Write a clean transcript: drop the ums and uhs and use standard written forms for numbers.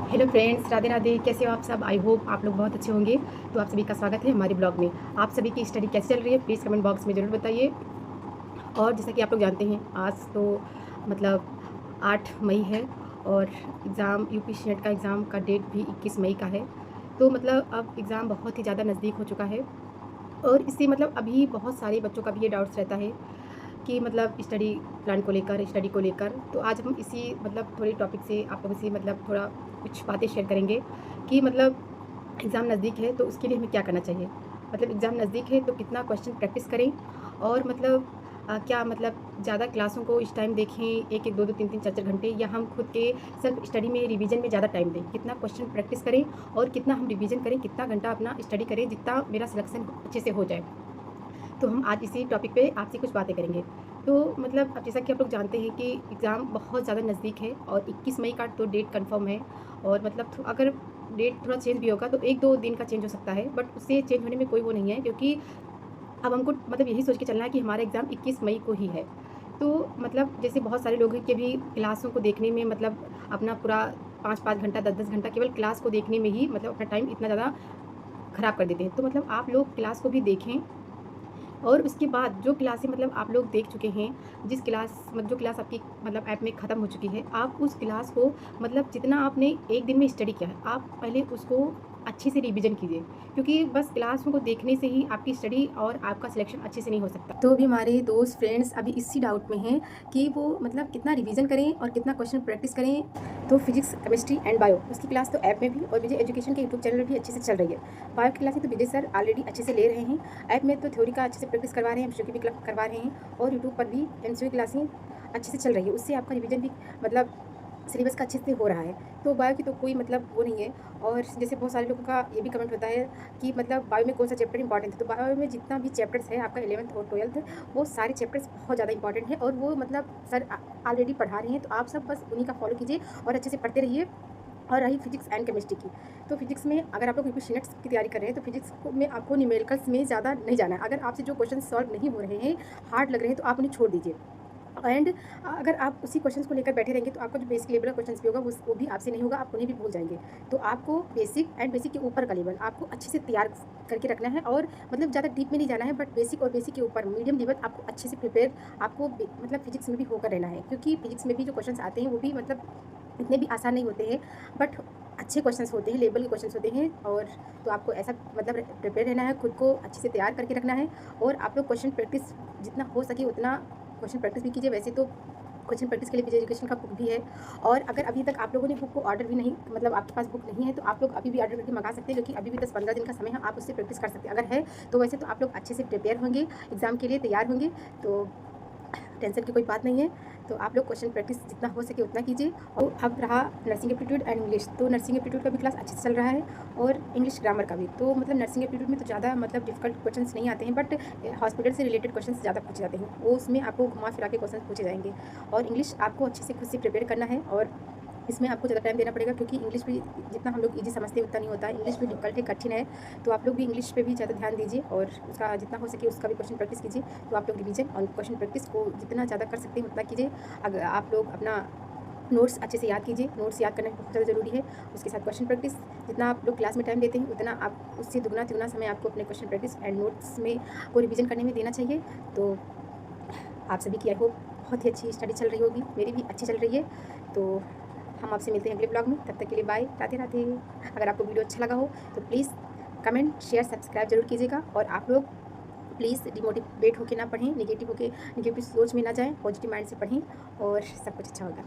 Hello friends, Radhe Radhe. कैसे हो आप सब? आई होप आप लोग बहुत अच्छे होंगे। तो आप सभी का स्वागत है हमारे ब्लॉग में। आप सभी की स्टडी कैसी चल रही है, प्लीज़ कमेंट बॉक्स में ज़रूर बताइए। और जैसा कि आप लोग जानते हैं, आज तो मतलब 8 मई है और यूपी नेट का एग्ज़ाम का डेट भी 21 मई का है। तो मतलब अब एग्ज़ाम बहुत ही ज़्यादा नज़दीक हो चुका है और इससे मतलब अभी बहुत सारे बच्चों का भी ये डाउट्स रहता है कि मतलब स्टडी प्लान को लेकर, स्टडी को लेकर। तो आज हम इसी मतलब थोड़े टॉपिक से आप लोगों से मतलब थोड़ा कुछ बातें शेयर करेंगे कि मतलब एग्ज़ाम नज़दीक है तो उसके लिए हमें क्या करना चाहिए। मतलब एग्ज़ाम नज़दीक है तो कितना क्वेश्चन प्रैक्टिस करें और मतलब क्या मतलब ज़्यादा क्लासों को इस टाइम देखें 1-1, 2-2, 3-3, 4-4 घंटे, या हम खुद के सेल्फ स्टडी में रिवीजन में ज़्यादा टाइम दें। कितना क्वेश्चन प्रैक्टिस करें और कितना हम रिवीजन करें, कितना घंटा अपना स्टडी करें जितना मेरा सिलेक्शन अच्छे से हो जाए। तो हम आज इसी टॉपिक पे आपसे कुछ बातें करेंगे। तो मतलब अब जैसा कि आप लोग जानते हैं कि एग्ज़ाम बहुत ज़्यादा नज़दीक है और 21 मई का तो डेट कन्फर्म है। और मतलब अगर डेट थोड़ा चेंज भी होगा तो 1-2 दिन का चेंज हो सकता है, बट उससे चेंज होने में कोई वो नहीं है, क्योंकि अब हमको मतलब यही सोच के चलना है कि हमारा एग्ज़ाम 21 मई को ही है। तो मतलब जैसे बहुत सारे लोग हैं कि अभी क्लासों को देखने में मतलब अपना पूरा 5-5 घंटा, 10-10 घंटा केवल क्लास को देखने में ही मतलब अपना टाइम इतना ज़्यादा ख़राब कर देते हैं। तो मतलब आप लोग क्लास को भी देखें और उसके बाद जो क्लासें मतलब आप लोग देख चुके हैं, जो क्लास आपकी मतलब ऐप में ख़त्म हो चुकी है, आप उस क्लास को मतलब जितना आपने 1 दिन में स्टडी किया है, आप पहले उसको अच्छे से रिवीजन कीजिए। क्योंकि बस क्लासों को देखने से ही आपकी स्टडी और आपका सिलेक्शन अच्छे से नहीं हो सकता। तो अभी हमारे दोस्त फ्रेंड्स अभी इसी डाउट में हैं कि वो मतलब कितना रिवीजन करें और कितना क्वेश्चन प्रैक्टिस करें। तो फिजिक्स, केमिस्ट्री एंड बायो उसकी क्लास तो ऐप में भी और विजय एजुकेशन के यूट्यूब चैनल में भी अच्छे से चल रही है। बायो की क्लासें तो विजय सर ऑलरेडी अच्छे से ले रहे हैं। ऐप में तो थ्योरी का अच्छे से प्रैक्टिस करवा रहे हैं, एमसीक्यू भी करवा रहे हैं और यूट्यूब पर भी एमसीक्यू क्लासें अच्छे से चल रही है। उससे आपका रिवीजन भी मतलब सिलेबस का अच्छे से हो रहा है। तो बायो की तो कोई मतलब वो नहीं है। और जैसे बहुत सारे लोगों का ये भी कमेंट होता है कि मतलब बायो में कौन-सा चैप्टर इंपॉर्टेंट है। तो बायो में जितना भी चैप्टर्स है आपका 11th और 12th, वो सारे चैप्टर्स बहुत ज़्यादा इंपॉर्टेंट है और वो मतलब सर ऑलरेडी पढ़ा रहे हैं। तो आप सब बस उन्हीं का फॉलो कीजिए और अच्छे से पढ़ते रहिए। और रही फिजिक्स एंड केमिस्ट्री की, तो फिजिक्स में अगर आप लोग यूपी नेट्स की तैयारी कर रहे हैं तो फिजिक्स में आपको न्यूमेरिकल्स में ज़्यादा नहीं जाना है। अगर आपसे जो क्वेश्चन सॉल्व नहीं हो रहे हैं, हार्ड लग रहे हैं, तो आप उन्हें छोड़ दीजिए। एंड अगर आप उसी क्वेश्चंस को लेकर बैठे रहेंगे तो आपका जो बेसिक लेवल का क्वेश्चंस भी होगा वो भी आपसे नहीं होगा, आप उन्हें भी भूल जाएंगे। तो आपको बेसिक एंड बेसिक के ऊपर का लेवल आपको अच्छे से तैयार करके रखना है और मतलब ज़्यादा डीप में नहीं जाना है, बट बेसिक और बेसिक के ऊपर मीडियम लेवल आपको अच्छे से प्रिपेयर आपको मतलब फिजिक्स में भी होकर रहना है। क्योंकि फिजिक्स में भी जो क्वेश्चंस आते हैं वो भी मतलब इतने भी आसान नहीं होते हैं, बट अच्छे क्वेश्चंस होते हैं, लेवल के क्वेश्चंस होते हैं। और तो आपको ऐसा मतलब प्रिपेयर रहना है, खुद को अच्छे से तैयार करके रखना है। और आप लोग क्वेश्चन प्रैक्टिस जितना हो सके उतना क्वेश्चन प्रैक्टिस भी कीजिए। वैसे तो क्वेश्चन प्रैक्टिस के लिए विजय एजुकेशन का बुक भी है। और अगर अभी तक आप लोगों ने बुक को ऑर्डर भी नहीं मतलब आपके पास बुक नहीं है तो आप लोग अभी भी ऑर्डर करके मंगा सकते हैं, क्योंकि अभी भी 10-15 दिन का समय है, आप उससे प्रैक्टिस कर सकते हैं। अगर है तो वैसे तो आप लोग अच्छे से प्रिपेयर होंगे, एग्ज़ाम के लिए तैयार होंगे, तो टेंशन की कोई बात नहीं है। तो आप लोग क्वेश्चन प्रैक्टिस जितना हो सके उतना कीजिए। और अब रहा नर्सिंग एप्टीट्यूड एंड इंग्लिश, तो नर्सिंग एप्टीट्यूड का भी क्लास अच्छे से चल रहा है और इंग्लिश ग्रामर का भी। तो मतलब नर्सिंग एप्टीट्यूड में तो ज़्यादा मतलब डिफिकल्ट क्वेश्चंस नहीं आते हैं, बट हॉस्पिटल से रिलेटेड क्वेश्चंस ज़्यादा पूछे जाते हैं, वो उसमें आपको घुमा फिरा के क्वेश्चन पूछे जाएंगे। और इंग्लिश आपको अच्छे से खुद से प्रिपेयर करना है और इसमें आपको ज़्यादा टाइम देना पड़ेगा, क्योंकि इंग्लिश भी जितना हम लोग ईजी समझते हैं उतना नहीं होता है। इंग्लिश भी डिफिकल्ट है, कठिन है। तो आप लोग भी इंग्लिश पे भी ज़्यादा ध्यान दीजिए और उसका जितना हो सके उसका भी क्वेश्चन प्रैक्टिस कीजिए। तो आप लोग रिवीजन और क्वेश्चन प्रैक्टिस को जितना ज़्यादा कर सकते हैं उतना कीजिए। अगर आप लोग अपना नोट्स अच्छे से याद कीजिए, नोट्स याद करना बहुत ज़्यादा ज़रूरी है। उसके साथ क्वेश्चन प्रैक्टिस जितना आप लोग क्लास में टाइम देते हैं उतना आप उससे दुगना तिगुना समय आपको अपने क्वेश्चन प्रैक्टिस एंड नोट्स में को रिवीजन करने में देना चाहिए। तो आप सभी की आई होप बहुत ही अच्छी स्टडी चल रही होगी, मेरी भी अच्छी चल रही है। तो हम आपसे मिलते हैं अगले ब्लॉग में, तब तक के लिए बाय, राधे राधे। अगर आपको वीडियो अच्छा लगा हो तो प्लीज़ कमेंट, शेयर, सब्सक्राइब जरूर कीजिएगा। और आप लोग प्लीज़ डिमोटिवेट होकर ना पढ़ें, नेगेटिव सोच में ना जाएं, पॉजिटिव माइंड से पढ़ें और सब कुछ अच्छा होगा।